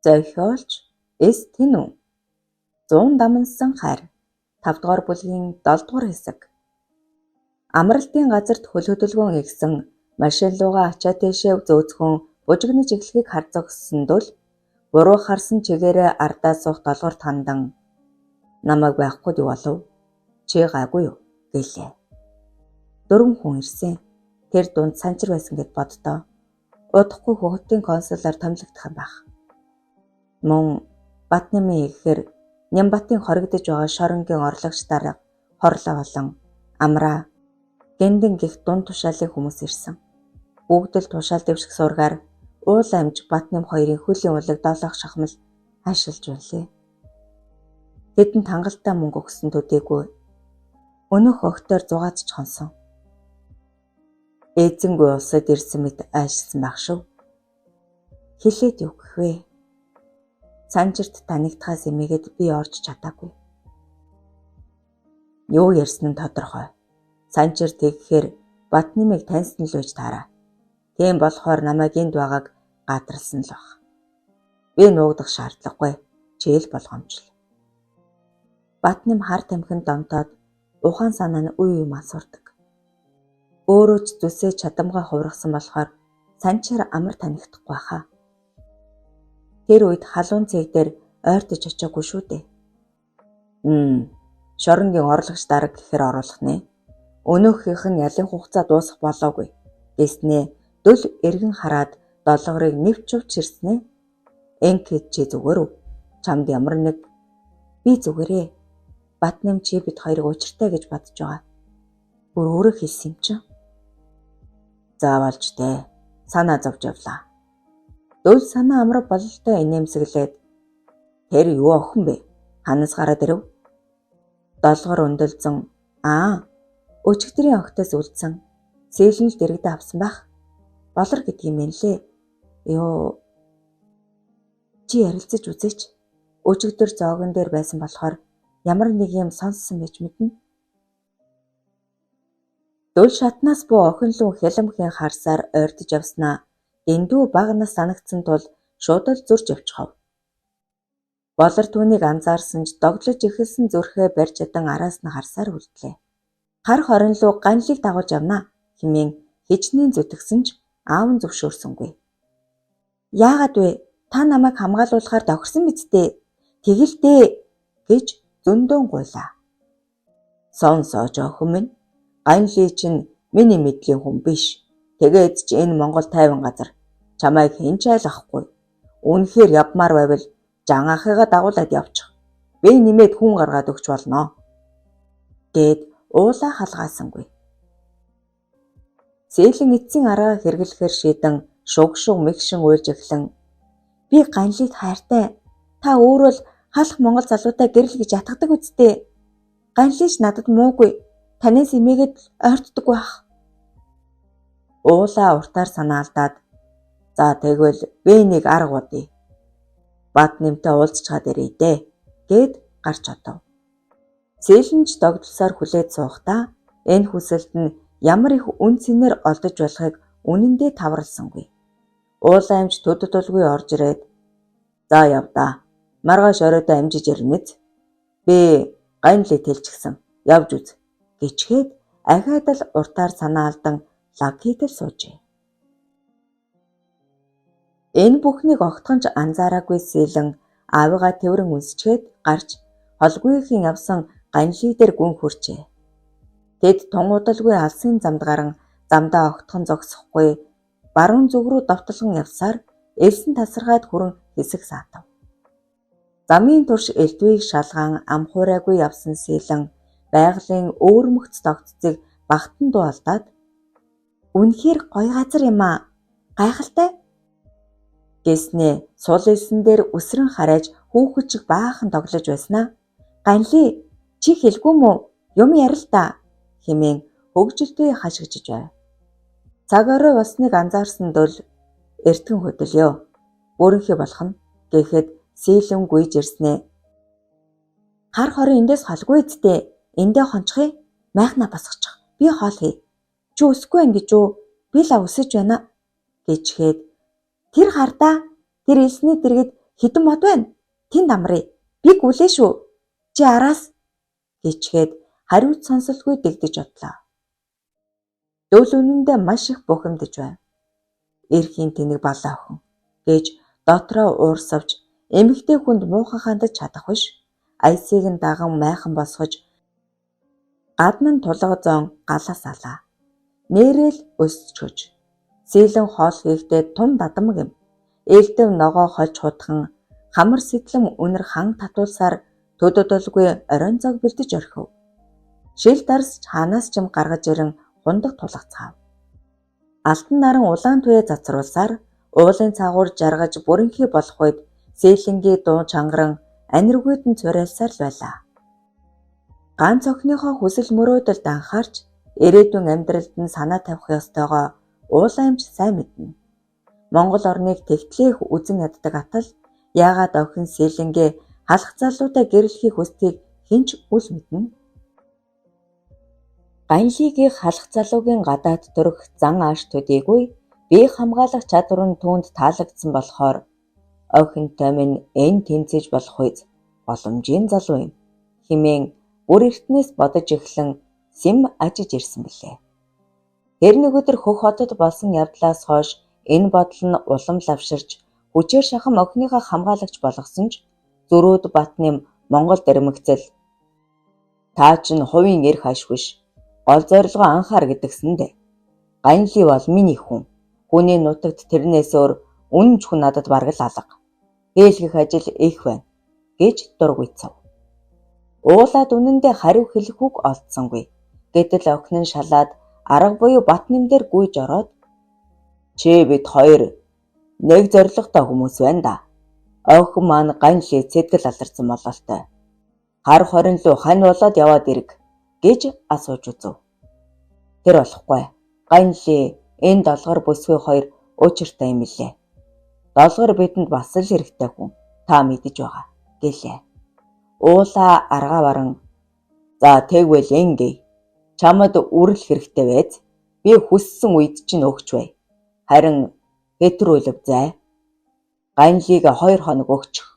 Зохиолч С. Тэнүү 100 дамнасан хайр 5 дугаар бүлгийн 7 дугаар хэсэг. Амралтын газарт хөл хөдөлгөөн игсэн машин руугаа ачаа тийшээ зөөцгөн бужигнаж эхлэхийг харцагссан дөл буруу харсан чигээрээ ардаа суух долгорт хандан намайг байхгүй юу болов? Чи гайгүй юу? Гэлээ. 4 хүн ирсэн. Тэр дунд санчир байсан гэд боддоо. Удахгүй хөхтийн консулаар томилогдох юм байх. Мөн Батнамын ихээр Нямбатын хоригдож байгаа шоронгийн орлогч дарга хорлоо болон амраа гиндэн гих дунд тушаалын хүмүүс ирсэн. Бүгд л тушаал дэвших сургаар уул амж Батнам хоёрын хөлийн улаг долоох шахмал хайшилж байлээ. Тэдэнд хангалттай мөнгө өгсөн төдийгүй өнөөх өгтөөр зугааж чонсон. Эзэнгүй улсад ирсэн мэт айшилсан байх шүү. Хэлээд юу гэх вэ? Санжирт танигдахаас эмээгээд би орж чадаагүй. Юу ярьсан нь тодорхой. Санжир тэгэхээр Батнамыг таньсан л байж таараа. Тийм болохоор намайг энд байгааг гадралсан л баг. Би нуугдах шаардлагагүй. Чийл болгоомжл. Батнам хар тамхинд донтоод ухаан санаа нь үе юм асуурдаг. Өөрөө ч зүсээ чадамгаа хувиргасан болохоор Санчир амар танигдахгүй хаа. Тэр үед халуун цэг дээр ойртож очиагүй шүү дээ. Шоронгийн орлогч дарга гэхээр оруулах нэ. Өнөөхийнх нь ялын хугацаа дуусах болоогүй. Гэснээ дөл эргэн хараад долоорыг нэвчвч ирснэ. Энкэд чи зүгээр үү? Чамд ямар нэг би зүгээрээ. Батнам чи бид хоёрыг учиртай гэж бодож байгаа. Бүр өөрөө хэлсэн юм чинь. Заавалж дээ. Санаа зовж явлаа. Дөл санаа амраа бололтой инээмсэглээд тэр юу охин бэ? Ханаас гараад ирэв? Долгор өндөлзөн өчигдрийн огтоос үлдсэн сэлэнэл дэрэгдээ авсан байх. Болор гэдэг юм лээ. Ёо. Чи ярилцаж үзээч. Өчигдөр зоогон дээр байсан болохоор ямар нэг юм сонссон байж мэднэ. Дөл шатнаас буу охин луу хяламхийн харсаар ойртож явснаа эндүү багнаас санагдсан тул шууд л зурж явчихав. Болор түүнийг анзаарсан ч догдлож эхэлсэн зүрхээ барьж чадан араас нь харсаар үлдлээ. Хар хорин луу ганлыг дагуулж явна хэмээн хичнээн зүтгэсэн ч аав нь зөвшөөрсөнгүй. Яагаад вэ? Та намайг хамгаалуулахаар тохирсон биз дээ. Тэгэлдээ гэж зөндөөн гуйлаа. Сонсоож охин минь, ганлий чинь миний мэдлийн хүн биш. Тэгээд ч энэ Монгол тайван газар чамайг хэн ч айлгахгүй. Үнэхээр явмаар байвал жангаахыгаа дагуулад явчих. Би нэмээд хүн гаргаад өгч болно. Гэд уулаа халгаасангүй. Сэлэн эцсийн аргаа хэрэглэхээр шийдэн шуг мэгшин уйлж эхлэн би ганлийд хайртай. Та өөрөө л халах монгол залуутай гэрэл гэж ятгадаг үсттэй. Ганлийч надад муугүй. Танаас эмээгээд ойртдоггүй ах. Уулаа уртаар санаалдаад за тэгвэл би нэг арга бодъё. Батнамтай уулзчаад ирээ дээ гэд гарч одов. Сэлэнч догдлосоор хүлээд суухдаа энэ хүсэлт нь ямар их үн цэнээр олдож болохыг үнэндээ тавралсангүй. Уулаа амж төдөлгүй орж ирээд за явдаа. Маргааш оройдоо амжиж ирнэз. Би ганлий тэлчихсэн. Явж үз. Гिचгээд ахаад л уртаар санаа алдан лагидэл суужээ. Энэ бүхнийг огтхон ч анзаараагүй Сэлэн аавыгаа тэврэн үнсчгээд гарч холгүйхийн явсан ганлий дээр гүн хүрчээ. Тэд тунгуудалгүй алсын замд гарan замдаа огтхон зогсохгүй баруун зүг рүү довтлон явсаар элсэн тасаргаад хүрэн хэсэг саатав. Замын турш элдвийг шалгаан амхуурайгүй явсан Сэлэн байгалийн өвөрмөгц тогтцыг багтан дуалдаад үнэхээр гоё газар юм аа. Гайхалтай гэснээ сул элсэн дээр өсрөн харайж хүүхэд баахан тоглож байснаа. Ганлий чи хэлгүй мүү? Юм ярил та хэмээн хөгжилтэй хашгижж байв. Цаг орой болсныг анзаарсан дөл эртхэн хөдөлё. Бүрэнхий болох нь гэхэд Сэлэн гүйж ирснэ. Хар хорин эндээс холгүй эцтэй. Эндээ хончихъя. Майхнаа босгочих. Би хоол хий. Чи өсөхгүй байна гэж үү? Би л өсөж байна гэчгээд тэр хардаа тэр элсний дэргэд Хэдэн мод байна? Тэнд амрыг. Би гүлээ шүү. Чи араас гэчгээд хариуц сонсолгүй дэгдэж одлоо. Дөл үнэндээ маш их бухимдаж байна. Эрхийн тэнэг балаа охин гэж дотроо уурсавч эмэгтэй хүнд муухай хандаж чадах биш. Аясыг нь даган майхан босгож гадна нь тулга зоон галаас алаа. Нээрэл өсчөж. Сэлэн хоол хийхдээ тун дадамг юм. Ээлдэв ногоо хольж хутхан хамар сэтлэм үнэр хан татуулсаар төдөдөлгүй оройн зог бэлдэж орхив. Шил дарс ханаас ч юм гаргаж ирэн хундаг тулгацгаав. Алтан наран улаан туяа цацруулсаар уулын цаагуур жаргаж бүрэнхий болох үед сэлэнгийн дуу чангаран аниргүйд нь цурайлсаар л байлаа. Ганц охиныхоо хүсэл мөрөөдөлд анхаарч ирээдүйн амьдралд нь санаа тавих ёстойгоо уулаамж сайн мэднэ. Монгол орныг тэгтлээх үзэн яддаг атал яагаад охин сэлэнгээ халах залуутай гэрлэхийг хүсдгийг хинч үл мэднэ. Ганлигийн халах залуугийн гадаад төрх зан ааш төдийгүй бие хамгаалах чадвар нь түүнд таалагдсан болохоор охинтой минь энэ тэмцэж болох үед боломжийн залуу юм хэмээн бүр эртнээс бодож эхлэн сэм ажиж ирсэн билээ. Тэр нэг өдөр хөх хотод болсон явдлаас хойш энэ бодол нь улам лавширч хүчээр шахам охиныхоо хамгаалагч болгосон ч Зөрүүд Батнам Монгол дэрмэгцэл та чинь хувийн эрх аш биш. Гол зорилгоо анхаар гэдгсэн дээ. Ганли бол миний хүн. Хүний нутагт тэрнээс өөр үнэн ч хүн надад бараг л алга. Хэлэх ажил их байна гэж дургуйцав. Уулаад үнэндээ хариу хэлэх үг олдсонгүй. Гэтэл охин нь шалаад арга буюу Батнам дээр гүйж ороод чи бид хоёр нэг зоригтой хүмүүс байна да. Охин маань Ганли цэтгэл аларсан бололтой. Хар хорин луу хань болоод яваад ирэг гэж асууж үзв. Тэр болохгүй. Ганли энэ долгор бүсгүй хоёр уучиртай юм лээ. Долгор бидэнд бас л хэрэгтэй хүн. Та мэдэж байгаа гэлээ. Уулаа аргаа баран за тэгвэл ингээ. Чамд үрэл хэрэгтэй байз. Би хүссэн үед чинь өгч бай. Харин хэтрүүлв зай. Ганлиг 2 хоног өгчих.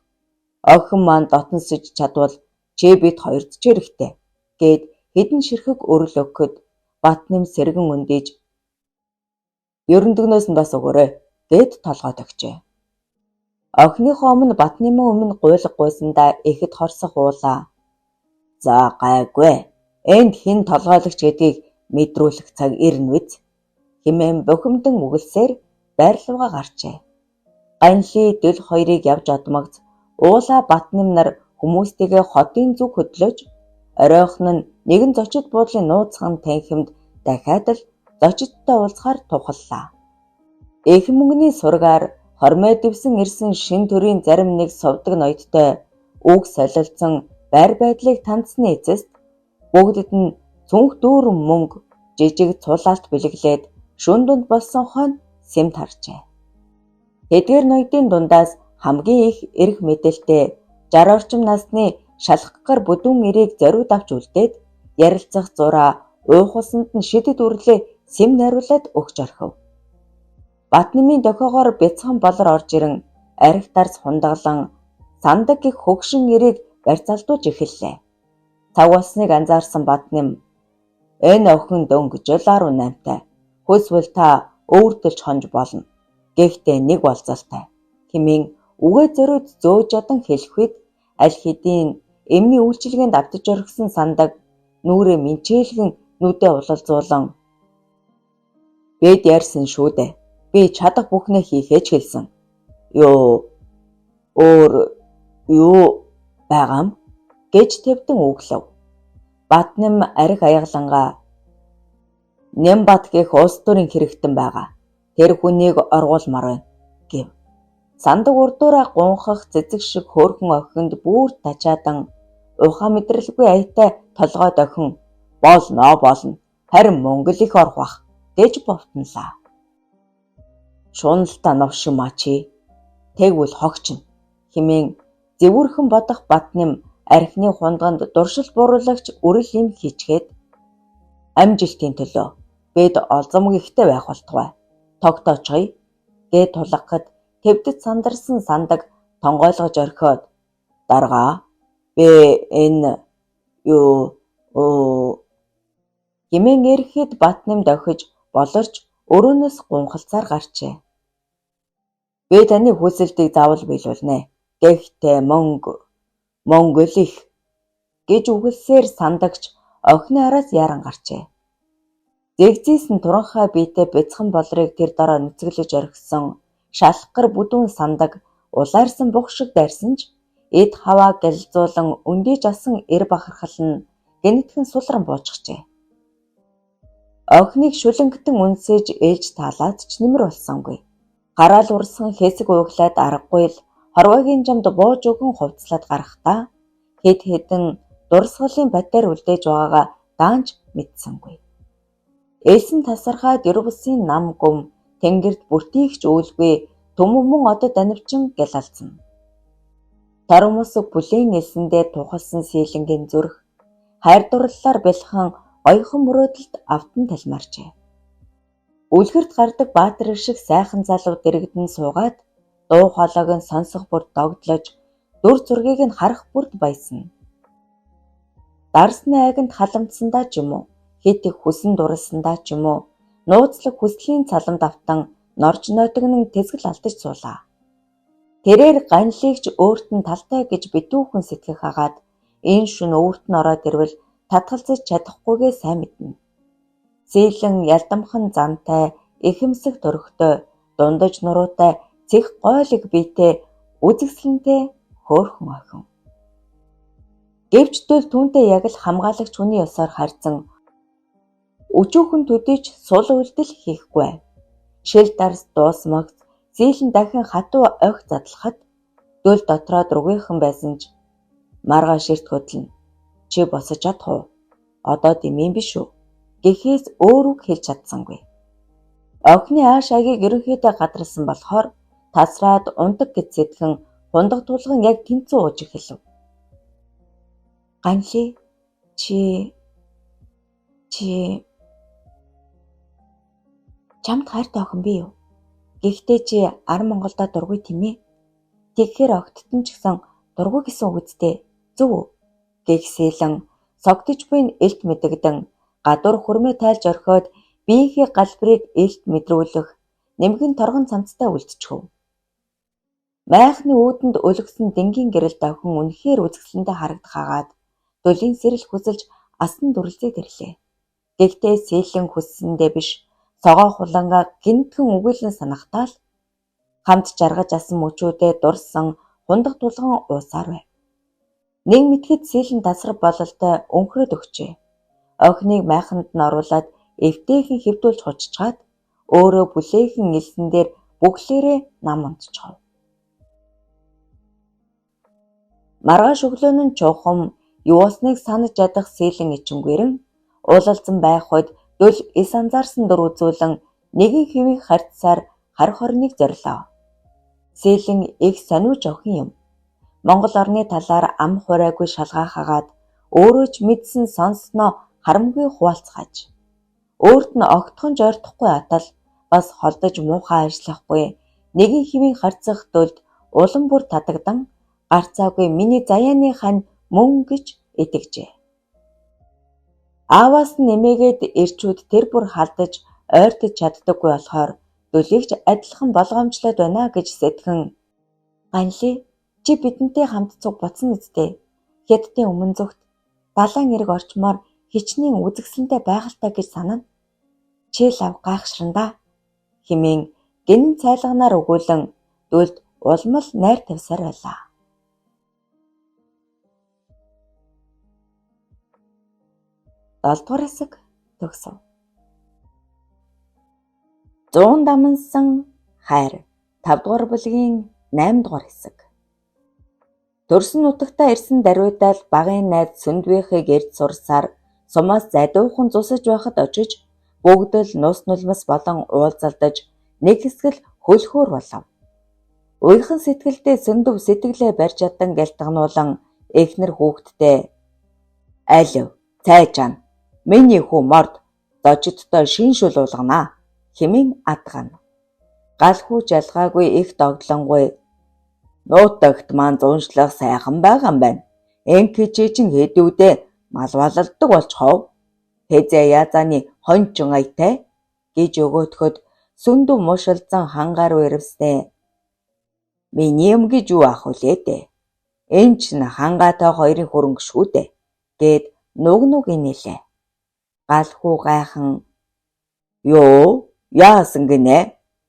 Охин маань дотносож чадвал чи бид хоёрд ч хэрэгтэй гэд хэдэн ширхэг өрөл өгөхөд Батнам сэргэн өндийж ерөндөгнөөс нь бас өгөөрэй гэд толгой тогчээ. Охиныхоо өмнө Батнамын өмнө гуйлга гуйсандаа ихэд хорсох уулаа. За гайгүй. Энд хэн толгойлагч гэдгийг мэдрүүлэх цаг ирнэ биз хэмээн бухимдан үгэлсээр байрлууга гарчээ. Ганли дэл хоёрыг явж одмогц уулаа Батнам нар хүмүүстэйгээ хотын зүг хөдлөж оройхон нь нэгэн зочид буудлын нууцхан танхимд дахиад л зочидтой уулзахаар тухаллаа. Их мөнгөний сургаар хормой дэвсэн ирсэн шин төрийн зарим нэг сувдаг ноёдтой үг солилцсон байр байдлыг тандсны эцэст бүгдэд нь цүнх дүүрэн мөнгө жижиг цулаалт бэлэглээд шүн дунд болсон хойно сэмт харжээ. Тэдгээр ноёдын дундаас хамгийн их эрх мэдэлтэй 60 орчим насны шалхахгар бүдүүн эрийг зориуд авч үлдээд ярилцах зураа уух усанд нь шидэд үрлээ сэм найруулад өгч орхив. Батнамын дохиогоор бяцхан болор орж ирэн арх дарс хундаглан сандаг их хөгшин эрийг барьцаалдуулж эхэллээ. Цаг болсныг анзаарсан Батнам энэ охин дөнгөж 18-тай. Хүсвэл та өөртөлж хонж болно. Гэхдээ нэг болцолтой хэмээн үгээ зориуд зөөж ядан хэлэх үед аль хэдийн эмний үйлчилгээнд автаж орхисон сандаг нүрээ минчээлгэн нүдэ улалзуулан бид ярьсан шүү дээ. Би чадах бүхнээ хийхээ ч хэлсэн. Юу байгаам гэж твдэн өглөв. Батнам арх аяглангаа Нямбат гэх улс төрийн хэрэгтэн байгаа. Тэр хүнийг оргуулмаар байна гэв. Сандаг урдуураа гунхах цэцэг шиг хөөрхөн охинд бүр тачаадан ухаа мэдрэлгүй аятай толгойд охин болно. Харин Монгол их орох бах гэж бовтнолаа. Шуналта новшимаа чи тэгвэл хогчно хэмээн зэвүүрхэн бодох Батнам архины хундганд дуршил бууруулагч үрэл юм хийчгээд амжилтын төлөө бид олзомг ихтэй байх болтугай. Тогтоочгоё гэд тулгахад тэвдэд сандарсан сандаг тонгойлгож орхиод даргаа бэ энэ юу хэмээн эрэхэд Батнам дохиж болорч өрөөнөөс гунхалцаар гарчээ. Би таны хүсэлтийг заавал биелүүлнэ. Гэхдээ Монгол их гэж үгэлсээр сандагч охины араас яран гарчээ. Зэгзийсэн туранхай биетэй бяцхан болрыг тэр дараа нүцгэлж орхисон шалхгар бүдүүн сандаг улаарсан бух шиг дайрсан ч эд хаваа гэлзуулан өндийж асан эр бахархал нь гэнэтхэн сулран буучгажээ. Охиныг шүлэнгтэн үнсэж ээлж таалаад ч нэмэр болсонгүй. Гараал урсган хэсэг ууглаад аргагүй л хорвоогийн жамд бууж өгөн хувцлаад гарахдаа хэд хэдэн дурсгалын батаар үлдээж байгаагаа даанч мэдсэнгүй. Элсэн тасархаад ер бусын нам гүм тэнгэрд бүртийгч үйлгүй төмөвмөн одод анивчин гялалцсан. Тарамусг бүлийн элсэндээ тухалсан сийлэнгийн зүрх хайр дурлалаар бэлхэн оюухан мөрөөдөлд автан талмаарчээ. Үлгэрт гардаг баатар шиг сайхан залуу дэрэгдэн суугаад дуу хоолойг нь сонсох бүр догдлож дүр зургийг нь харах бүрд баясна. Дарсны айганд халамтсандаа ч юм уу хит их хүсэн дурлсандаа ч юм уу нууцлаг хүслийн цаланд автан норж нойтгон тэсгэл алдаж суулаа. Тэрээр ганлигч өөрт нь талтай гэж битүүхэн сэтгэх хагаад энэ шүн өөрт нь ороод ирвэл татгалзаж чадахгүйгээ сайн мэднэ. Сийлэн ялдамхан зантай, ихэмсэг төрхтэй, дундаж нуруутай, цэх гойлог биетэй, үзэгсэлэнтэй хөөрхөн охин. Гэвчтэл түүнтэй яг л хамгаалагч хүний ёсоор харьцан өчүүхэн төдийч сул үйлдэл хийхгүй. Шил дарс дуусмагц зийлэн дахин хатуу охь задлахад дөл дотроо другийнхан байсан ч маргааш эрт хөдлөн чи босож чадах уу? Одоо дэмий биш үү? Гэхээс өөр үг хэлж чадсангүй. Охины ааш агийг ерөнхийдөө гадарсан болохоор тасраад ундаг гэж сэтгэн хундаг тулган яг тэнцүү ууж эхэлв. Ганли чи чамд хайртай охин би юу? Гэхдээ чи ар Монголдо дургүй тийм ээ. Тэгэхээр огттон ч гэсэн дургүй гэсэн үг үстэй. Зөв үү? Гэгсэлэн согтж буй элт мэдэгдэн гадуур хүрмээ тайлж орхиод биеийнхээ галбирыг элт мэдрүүлэх нэмгэн торгон цамцтай үлдчихв. Майхны үүдэнд өлгсөн дэнгийн гэрэл давхин үнэхээр үзэсгэлэнтэй харагдах хагаад дөлийн сэрэл хүсэлж асан дүрлзээд ирлээ. Гэхдээ сийлэн хүссэндээ биш согоо хулангаа гинтхэн үгүйлэн санахтаа л хамт жаргаж асан мөчүүдээ дурсан хундаг тулган уусаар байв. Нэг мэтгэд сийлэн тасар бололтой өнхрöd өгчээ. Охиныг майханд нь оруулаад эвтэйхэн хэвдүүлж хуччихад өөрөө бүлээхэн элсэн дээр бүхлээрээ нам унтчихав. Маргааш өглөө нь чухам юу болсныг санаж ядах сийлэн ичингэрэн уулалцсан байх үед дөл эс анзаарсан дөр үзүүлэн нэгэн хэвийг харьцсаар харих орныг зорилоо. Сийлэн их сониуч охин юм. Монгол орны талаар ам хурайгүй шалгаа хагаад өөрөө ч мэдсэн сонссноо харамгүй хуваалцгааж. Өөрт нь огтхон жойрдохгүй атал бас холдож муухай ажиллахгүй нэгэн хэвийг харьцах дөлд улам бүр татагдан гарцаагүй миний заяаны хань мөн гэж итгэжээ. Ааваас нь нэмээгээд ирчүүд тэр бүр халдаж ойртож чаддаггүй болохоор дөлийгч адилхан болгоомжлоод байна гэж сэтгэн. Ганли чи бидэнтэй хамт цуг боцсон үстэй. Хятадын өмнө зүгт далайн эрг орчмоор хичнээн үзэгсэлэнтэй байгальтай гэж санана. Чи лав гайхшрандаа хэмээн гинэн цайлганаар өгүүлэн дөлд улмал найр тавьсаар байлаа. 7 дугаар хэсэг төгсөв. 100 дамнсан хайр 5 дугаар бүлгийн 8 дугаар хэсэг. Төрсөн нутагтаа ирсэн даруйдаал багын найз Сүндбэхийг эрд сурсаар сумаас задуухан зусаж байхад очиж бүгд л нус нулимс болон уулзалдаж нэг хэсгэл хөлхөөр болов. Уйхан сэтгэлдээ Сүндэв сэтгэлээ барьж ядан гэлтгнуулан эхнэр хүүхдтэй алив цайжаан миний хүү морд дожидтой шин шүл уулганаа хэмээн адгана. Гал хүү жалгаагүй их догдлонгуй Нутагт маань зуншлах сайхан байгаа юм байна. Энхи чичин хэдүүдээ мал балалдаг болчихов. Хэзээ язааны хончин аятай гэж өгөөтгöd сүндэв мушилзан хангаар өрөвснэ. Миний юм гэж юу ах вүлээ дээ. Энэ ч хангаатай хоёрын хөрөнгө шүү дээ гэд нуг инээлээ. Галхуу гайхан "Юу? Яасан гинэ?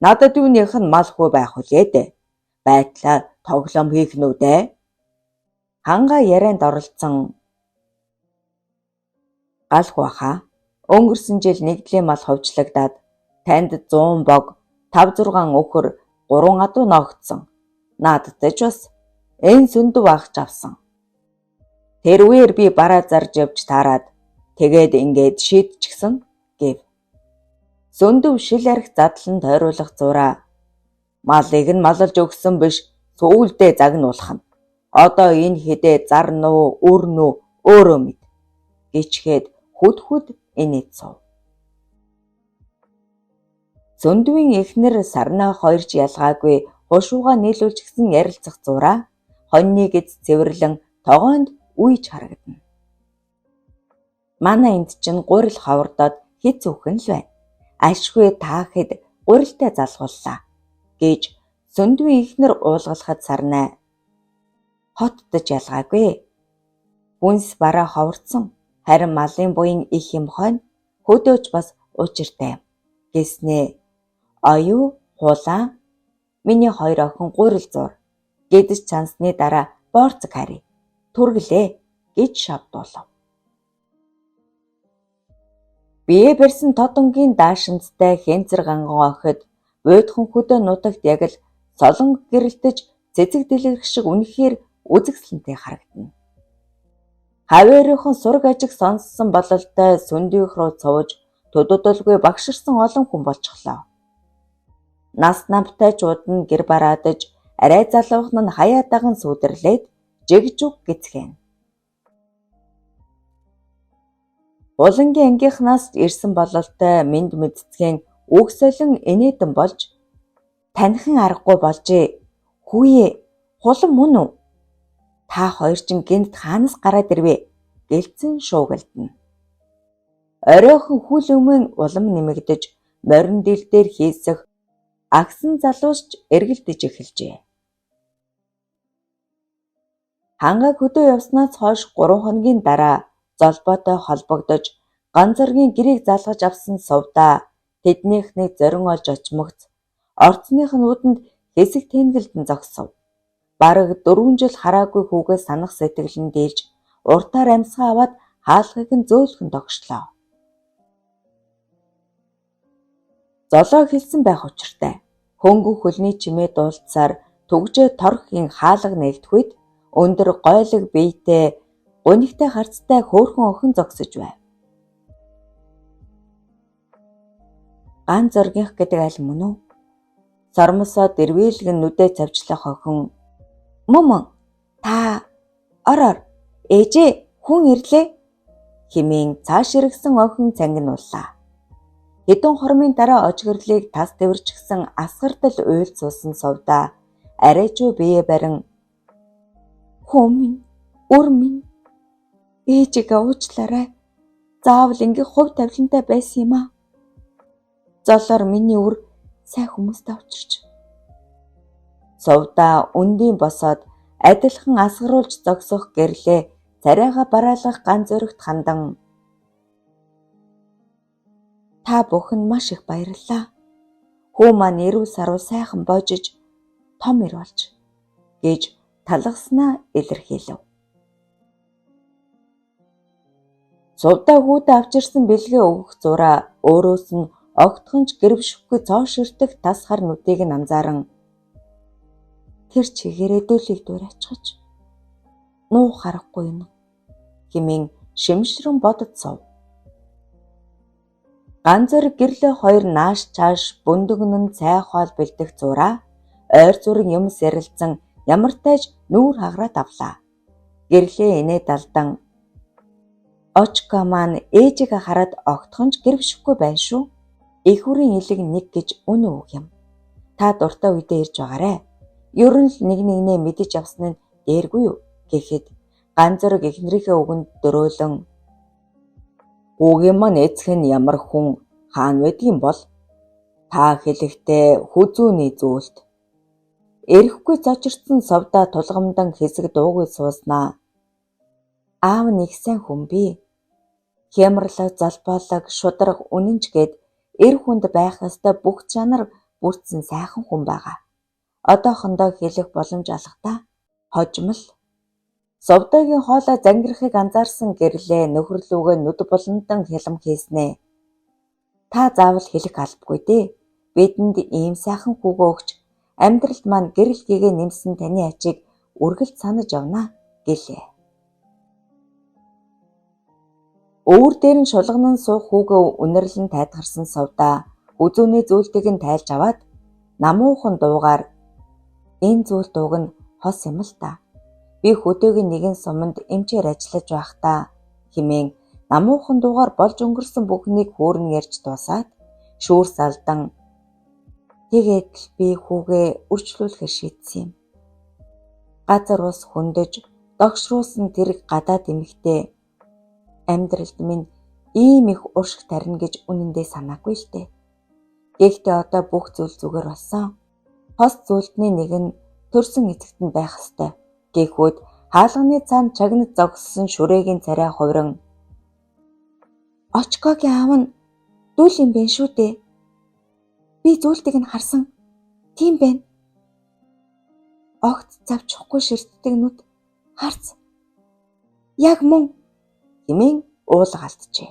Надад юуных нь мал хөө байх вүлээ дээ. Байтлаа тоглоом хийх нү дээ." Хангаа ярианд оролцсон. "Галхуу хаа. Өнгөрсөн жил нэгдлийн мал хувьчлагдаад танд 100 бог, 5-6 өхөр, 3 адуу ногдсон. Наадтай ч бас энэ сүндэв агч авсан. Тэрвээр би бараа зарж явж таарад тэгээд ингээд шийдчихсэн" гэв. Сүндэв шил арх задлан тойруулах зураа "Малыг нь малалж өгсөн биш, сүүлдээ загнуулах нь. Одоо энэ хэдээ зар нуу, үр нүү өөрөө мэд" гिचгээд хүд инээд сув. Сүндвийн эхнэр Сарнаа хоёрч ялгаагүй хушуугаа нийлүүлчихсэн ярилцах зураа хоньны гэз цэвэрлэн тогоонд үйж харагдана. "Манай энд чинь гурил ховордоод хит зүхэн л байна. Ашгүй таахид гурилтай залгууллаа" гэж Сүндвийн эхнэр уулгалахад Сарнаа "Хоттож ялгаагүй. Хүнс бараа ховорцсон. Харин малын буян их юм хойно хөдөөж бас учиртай юм" гэснээ. "Оюу хулаа миний хоёр охин гурил зур гэдэж цансны дараа боорцог харъя. Түргэлээ" гэж шавдуулав. Бие барьсан тодонгийн даашинзтай хэнцэр ганган охид буйдхан хөдөө нутагт яг л солонго гэрэлтэж цэцэг дэлгэрэх шиг үнэхээр үзэгсэлэнтэй харагдана. Хаваарийнхан сураг ажиг сонссон бололтой сүндийнх руу цовж tududulгүй багширсан олон хүн болчихлоо. Нас намтайчууд нь гэр бараадаж арай залуухан нь хаяа даган сүудрлээд жигжүг гэцгэн. Улангийн ангийнхнаас ирсэн бололтой мэд мэдцгийн үг солин инээдэн болж "Танихан аргагүй болжээ. Хүүе, хулан мөн үү? Та хоёр чинь гинт хаанаас гараад ирвэ?" гэлцэн шуугилдана. Оройхон хүл өмийн улам нэмэгдэж морин дил дээр хийсэх агсан залуусч эргэлдэж эхэлжээ. Хангааг хөдөө явснаас хойш 3 хоногийн дараа золбоотой холбогдож ганцоргийн гэрийг залгаж авсан сувдаа тэднийх нэг зорин олж очмогц орцных нь үүдэнд хэсэг тэнгэлдэн зогсов. Бараг 4 жил хараагүй хүүгээ санах сэтгэл нь дийлж уртаар амьсгаа аваад хаалхыг нь зөөлхөн тогшлоо. Золоо хэлсэн байх учиртай. Хөнгөн хөлний чимээ дуулцсаар түгжээ торххийн хаалга нээлтгүйд өндөр гойлог биетэй гунигтай харцтай хөөрхөн охин зогсож байв. "Ганц зоргийнх гэдэг аль мөн үү?" Сормосоо дэрвээлгэн нүдээ цавчлах охин "Мөн. Та ороор. Ээжээ хүн ирлээ" хэмээн цааш иргсэн охин цангинууллаа. Хэдэн хормын дараа ожгирлыг тас дэвэрчихсэн асгардал уйл суусан сувдаа арайжуу бие барин "Хүн минь, үр минь. Ээжигээ уучлаарай. Заавал ингээ хувь тавилантай байсан юм аа. Золоор миний үр сайн хүмүүст авчирч." Сувдаа үндийн босоод адилхан асгаруулж зогсох гэрлээ царайгаа бараалгах ганц зоригт хандан "Та бүхэнд маш их баярлалаа. Хүү маань эрүү саруу сайхан боожиж том ир болж" гэж талгаснаа илэрхийлв. Сувдаа хүүдээ авчирсан бэлгээ өгөх зураа өөрөөс нь огтхонч гэрвшихгүй цоо ширтэх тас хар нүдийг нь анзааран "Тэр чигээрээ дүүлийг дуурайчгаж нуу харахгүй юм" хэмээн шимшрэн бододсов. Ганцор гэрлээ хоёр нааш чааш бүндөгнөн цай хоол бэлдэх зураа ойр зураг юм сэрэлцэн ямартайж нүүр хагараад авлаа. Гэрлээ инээд алдан "Очка маань ээжигээ хараад огтхонч гэрвшихгүй байна шүү. Их үрийн илэг нэг гэж үнэн үг юм. Та дуртай үедээ ирж байгаарай. Ер нь л нэг нэгнээ мэдэж авсан нь дээргүй юу гэхэд ганц зэрэг эхнэрийнхээ үгэнд дөрөөлөн "Хүүгийн маань эцэг нь ямар хүн хаана байдгийн бол та хэлэхдээ хүзүүний зүйлд эрэхгүй зочирдсан совдаа тулгамдан хэсэг дуугүй сууснаа. Аав нь их сайн хүн бий. Хямрлаг, залбоолог, шударга, үнэнч гээд эр хүнд байх ёстой бүх чанар бүрдсэн сайхан хүн байгаа. Одоохондоо хэлэх боломж алгадаа. Хожимл. Совдаагийн хоолой зангирахыг анзаарсан гэрлээ нөхөрлүүгээ нүд буландан хялам хийснэ. Та заавал хэлэх албагүй дээ. Бидэнд ийм сайхан хүүгөө өгч амьдралд маань гэрэл гэгээ нэмсэн таны ачийг үргэлж санаж явна гэлээ. Өвөр дээр нь шулганан суух хүүгээ үнэрлэн тайлгарсан совдаа үзүүний зүйлтийг нь тайлж аваад намуухан дуугаар "Энэ зүйл дууг нь хос юм л та. Би хөдөөгийн нэгэн суманд эмчээр ажиллаж байхдаа" хэмээн намуухан дуугаар болж өнгөрсөн бүхнийг хөөрн ярьж дуусаад шүүрс алдан "Тэгээд л би хүүгээ үрчлүүлэхээр шийдсэн юм. Газар ус хөндөж догшруулсан тэр гадаад эмэгтэй амьдралд минь ийм их уршиг тарина гэж үнэндээ санаагүй л дээ. Гэхдээ одоо бүх зүйл зүгээр болсон. Хос зүйлтний нэг нь төрсөн эцэгт нь байх ёстой" гэхүүд хаалганы цаана чагнаж зогссон шүрээгийн царай хувиран "Очкогийн аав нь дүүл юм байна шүү дээ. Би зүйлтийг нь харсан. Тийм байна. Огт завчихгүй ширтдэг нүд. Харц. Яг мөн" хэмээн уулга алджээ.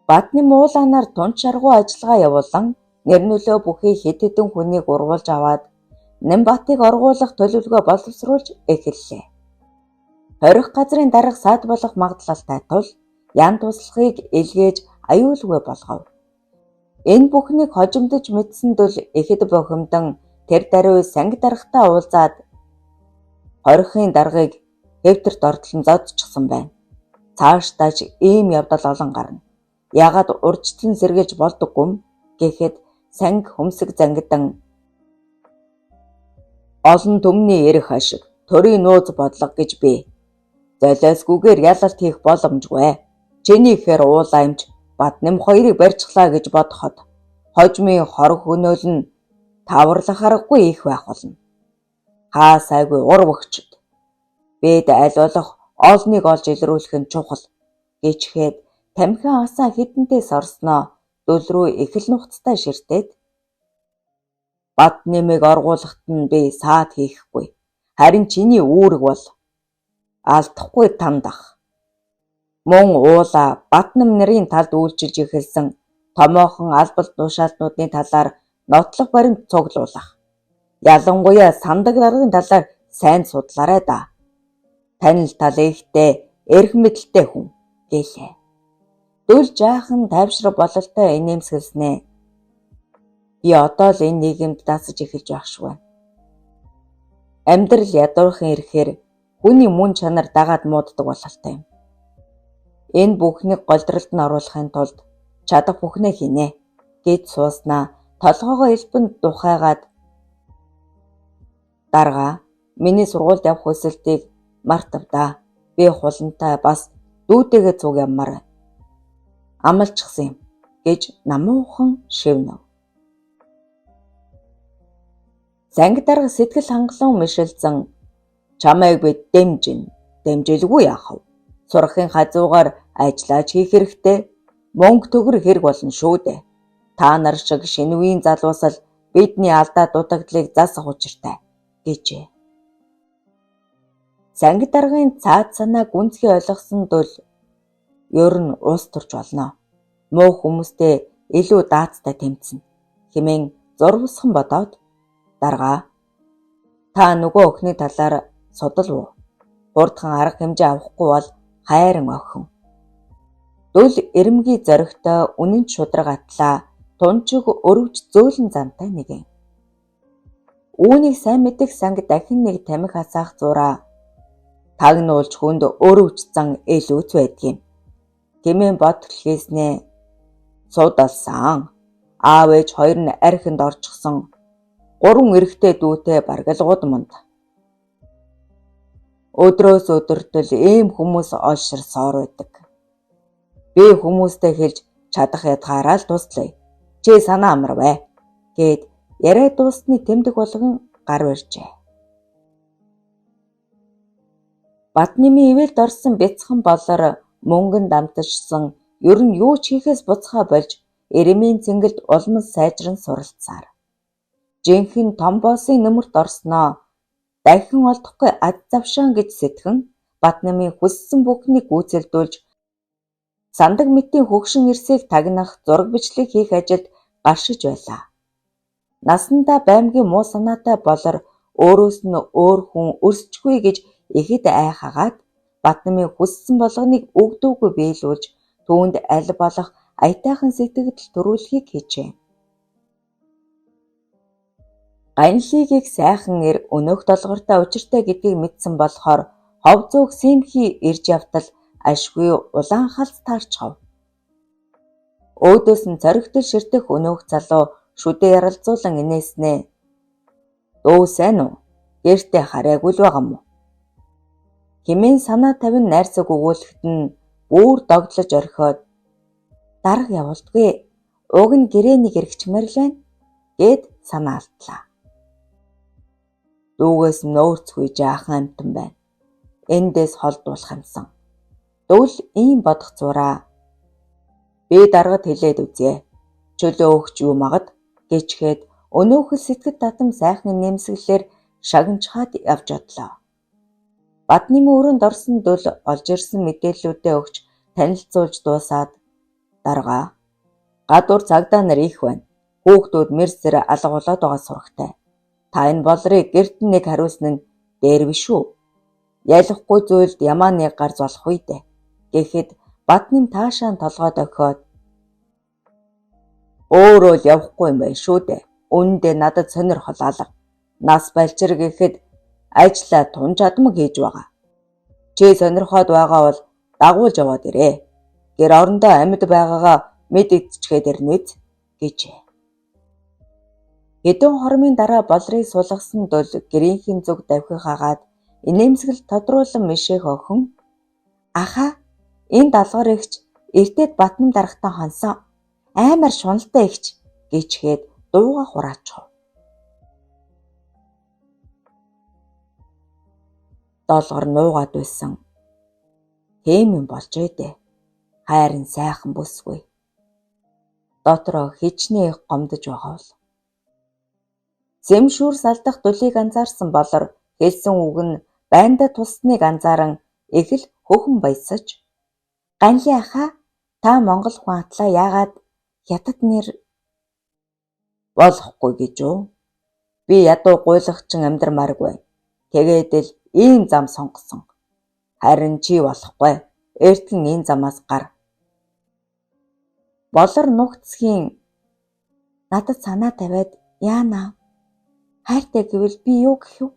Бадны муулаанаар тун шаргуу ажиллагаа явуулан нэр нөлөө бүхий хэд хэдэн хүнийг ургуулж аваад Нямбатыг оргуулах төлөвлөгөө боловсруулж эхэллээ. Хорих газрын дарга саад болох магадлалтай тул ян туслахыг илгээж аюулгүй болгов. Энэ бүхнийг хожимдож мэдсэн тул ихэд бохимдон тэр даруй санги даргатай уулзаад хорихын даргыг хэвтэрт ортолон зодчихсон байна. Цаашдаач ийм явдал олон гарна. Ягаад урьдчилан сэргийлж болдоггүй гэхэд санги хөмсөг зангидан олон түмний эрх ашиг, төрийн нууц бодлого гэж би. Золиосгүйгээр ялалт хийх боломжгүй. Чиний ихээр уулаа эмч Баднам хоёрыг барьчихлаа гэж бодоход хожмын хорог хөнөөл нь таварлах аргагүй их байх болно. Хаа сайгүй урвагчд. Бид аль болох олныг олж илрүүлэх нь чухал гэчгээд тамхин асаа хідэнтэй сорсноо дөл рүү их л нухацтай ширтээд Баднамыг оргуулахт нь би саад хийхгүй. Харин чиний үүрэг бол алдахгүй тандах. Мөн уулаа Баднам нарын талд үйлчилж эхэлсэн томоохон албалт тушаалтнуудын талаар нотлох баримт цуглуулах. Ялангуяа сандаг даргын талаар сайн судлаарай да. Тань л тал ихтэй эрх мэдэлтэй хүн гэлээ. Дөл жаахан тайвшрах бололтой инээмсэглэснэ. Би одоо л энэ нийгэмд дасаж эхэлж байх шиг байна. Амьдрал ядуурхан ирэхээр хүний мөн чанар дагаад мууддаг бололтой юм. Энэ бүхнийг голдролд нь оруулахын тулд чадах бүхнээ хийнэ гэж сууснаа толгоогоо элбэнд духайгаад "Дарга, миний сургуульд явах хүсэлтийг мартавдаа. Би хулантай бас дүүтэйгээ цуг яммаар амлчихсан юм" гэж намуухан шивнэв. Санги дарга сэтгэл хангалуун мишэлзэн "Чамайг би дэмжилгүй яах вэ? Сурахын хажуугаар ажиллаж хийх хэрэгтэй. Мөнгө төгрөг хэрэг болно шүү дээ. Та нар шиг шинэвийн залуус л бидний алдаа дутагдлыг засах учиртай" гэжээ. Санги даргын цаад санаа гүнзгий ойлгосон тул ер нь уус турч болно. Муу хүмүүстэй илүү даацтай тэмцэнэ хэмээн зурвасхан бодоод "Дарга, та нөгөө охины талаар судал уу? Хурдхан арга хэмжээ авахгүй бол хайран охин. Дөл эрэмгий зоригтой үнэн шудраг атлаа тунчиг өрөвч зөөлөн зантай нэгэн. Үүнийг сайн мэдэх санги дахин нэг тамхи хасаах зураа тагнуулж хүнд өрөвч зан илүүц байдгийм. Хэмээн бодтол хийснээ судалсан. Аав ээж хоёр нь архинд орчихсон 3 эрэгтэй дүүтэй баргалгууд манд. Өдрөөс өдөртөл ийм хүмүүс олширсоор байдаг. Би хүмүүстэй хэлж чадах ядгаараа л туслая. Чи санаа амарвэ гэд яриа дуусны тэмдэг болгон гар барьжээ. Батнымын ивэлд орсон бяцхан болор мөнгөн дамтажсан ер нь юу ч хийхээс буцхаа болж Иремийн цэнгэлд улмал сайжран суралцсаар. Жинхэнэ том боссын нөмөрт орсноо дахин олдохгүй ад завшаан гэж сэтгэн Батнымын хүссэн бүхнийг гүйцэлдүүлж сандаг мэтийн хөгшин ирсийг тагнах зураг бичлэг хийх ажилд гаршиж байлаа. Насандаа баймгийн муу санаатай болор өөрөөс нь өөр хүн өрсчгүй гэж ихэд айхагаад Батнымын хүссэн болгоныг өгдөөгүй биелүүлж түүнд аль болох аятайхан сэтгэл төрүүлэхийг хийжээ. Ганлигийг сайхан ир өнөөх толгортой учиртай гэдгийг мэдсэн болохоор ховзууг сэмхий ирж явтал ашгүй улаан халз таарчхав. Өөдөөс нь цоригтол ширтэх өнөөх залуу шүдээ яралзуулан инээснэ. Дөө сайн уу? Гэртээ хараагүй л байгаа мó? Хэмээн санаа тавин найрсаг өгүүлэхэд нь бүр догдлож орхиод дарга явуулдгүй. Уг нь гэрээний гэрэгчмэр л байна гэд санаа алдлаа. Дүүгээс нөөрцгүй жаахан амтан байна. Эндээс холдуулах юмсан. Дүүл ийм бодох зураа. Би даргад хэлээд үзье. Чөлөө өгч юу магад гэчгээд өнөөхөл сэтгэд татам сайхан нэмсгэлээр шагнчхаад явж одлоо. Батнымын өрөөнд орсон дөл олж ирсэн мэдээллүүдээ өгч танилцуулж дуусаад дарга гадуур цагдаа нар их байна. Хүүхдүүд мэрсэр алга болоод байгаа сурагтай. Та энэ болрыг гэрт нэг хариулсан нь дээр биш үү? Ялахгүй зүйлд ямаа нэг гар золох үйдэ гэхэд Батным таашаан толгой дохиод өөрөө л явахгүй юм байна шүү дээ. Үүндээ надад сонирхол алга. Нас балчир гэхэд ажлаа тун чадмаг хийж байгаа. Чи сонирхоод байгаа бол дагуулж яваад ирээ. Гэр орондоо амьд байгаагаа мэдэгдчихэд ирнэз гэжээ. Хэдэн хормын дараа болрыг сулгасан дул гэрийнхэн зүг давхих хагаад инээмсэгэл тодруулан мишээх охин аха энэ далгар эгч эртээд Батным дарагтаа хонсон аймар шуналтай эгч гэчгээд дууга хураачихв. Долгор нуугаад байсан. Тийм юм болж дээ. Хайрын сайхан бүсгүй. Дотроо хичнээн их гомдож байгаа бол. Зэмшүүр салдах дулийг анзаарсан болор хэлсэн үг нь байнда тусныг анзааран их л хөхөн баясаж Ганли аха та Монгол хүн атлаа яагаад хятад нэр болохгүй гэж үү? Би ядуу гуйлагчин амьдрмааргүй. Тэгээд л ийм зам сонгосон. Харин чи болохгүй. Эртхэн энэ замаас гар. Болор нухцхийн надад санаа тавиад яана? Хайртай гэвэл би юу гэх вэ?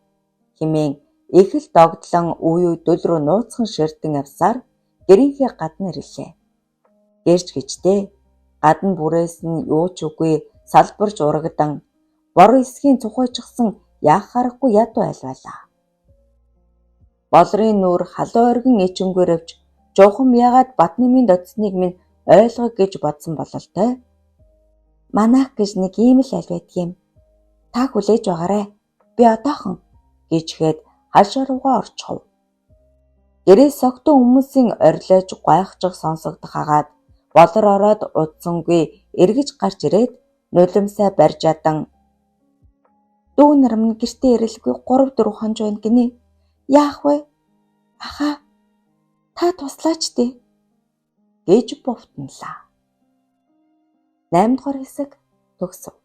Хэмээн их л догдлон үе дөл рүү нууцхан ширтэн авсаар гэрийнхээ гадна ирлээ. Гэрч гэжтэй гадна бүрээс нь юу ч үгүй салбарч урагдан бор эсхийн цухойчгсан яах харахгүй ядуу айлвалаа. Болрын нүур халуун оргин ичэнгүүрвч жухам ягаад Батнымын доцсныг минь ойлгох гэж бодсон бололтой. Манайх гэж нэг ийм л аль байдаг юм. Та хүлээж байгаарэ. Би одоохон гэжгээд хашаа руугаа орчихов. Гэрээс согтун хүмүүсийн орилож гайхчих сонсогдох хагаад болор ороод удсангүй эргэж гарч ирээд нулимсаа барьж ядан дүү нар минь гэртээ ирэлгүй 3-4 хонж байна гинэ. Яах вэ? Аха та туслаач дээ гэж бовтнолаа. 8 дугаар хэсэг төгсөв.